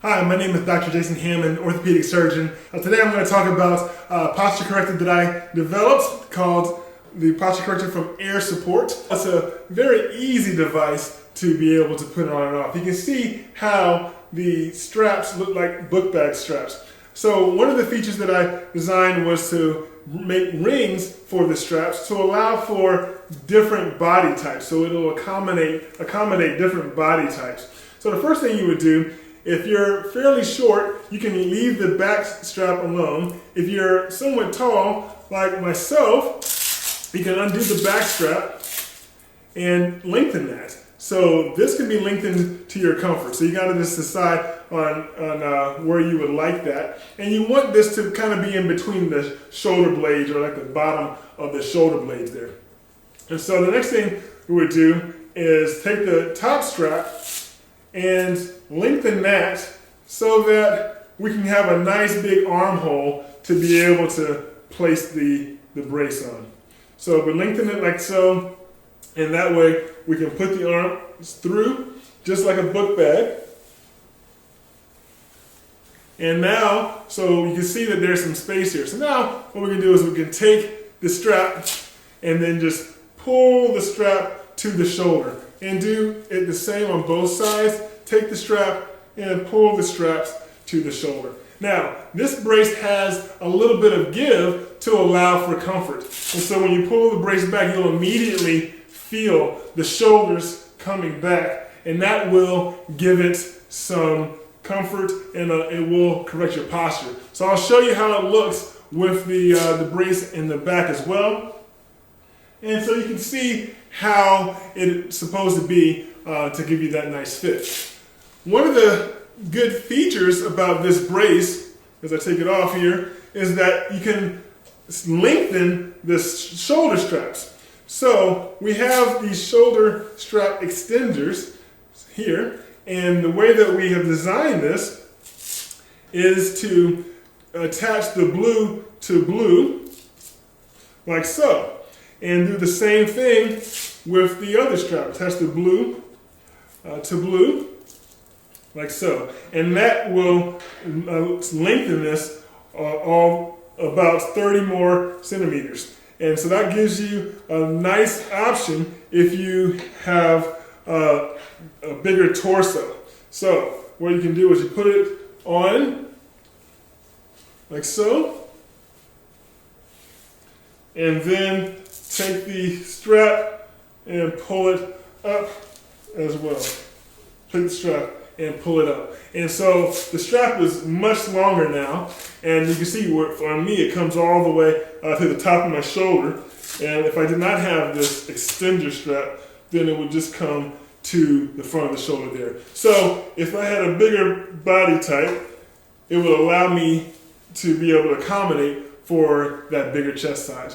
Hi, my name is Dr. Jason Hammond, orthopedic surgeon. Today I'm going to talk about a posture corrector that I developed called the Posture Corrector from Air Support. It's a very easy device to be able to put on and off. You can see how the straps look like book bag straps. So one of the features that I designed was to make rings for the straps to allow for different body types. So it'll accommodate different body types. So the first thing you would do, if you're fairly short, you can leave the back strap alone. If you're somewhat tall, like myself, you can undo the back strap and lengthen that. So this can be lengthened to your comfort. So you got to just decide on where you would like that. And you want this to kind of be in between the shoulder blades, or like the bottom of the shoulder blades there. And so the next thing we would do is take the top strap and lengthen that so that we can have a nice big armhole to be able to place the brace on. So we lengthen it like so, and that way we can put the arms through just like a book bag. And now, so you can see that there's some space here. So now what we can do is we can take the strap and then just pull the strap to the shoulder, and do it the same on both sides. Take the strap and pull the straps to the shoulder. Now, this brace has a little bit of give to allow for comfort. And so when you pull the brace back, you'll immediately feel the shoulders coming back, and that will give it some comfort, and it will correct your posture. So I'll show you how it looks with the brace in the back as well. And so you can see how it's supposed to be to give you that nice fit. One of the good features about this brace, as I take it off here, is that you can lengthen the shoulder straps. So we have these shoulder strap extenders here, and the way that we have designed this is to attach the blue to blue, like so. And do the same thing with the other strap. Attach the blue to blue, like so. And that will lengthen this all about 30 more centimeters. And so that gives you a nice option if you have a bigger torso. So what you can do is you put it on, like so, and then take the strap and pull it up as well. Take the strap and pull it up. And so the strap is much longer now, and you can see where on me it comes all the way to the top of my shoulder. And if I did not have this extender strap, then it would just come to the front of the shoulder there. So if I had a bigger body type, it would allow me to be able to accommodate for that bigger chest size.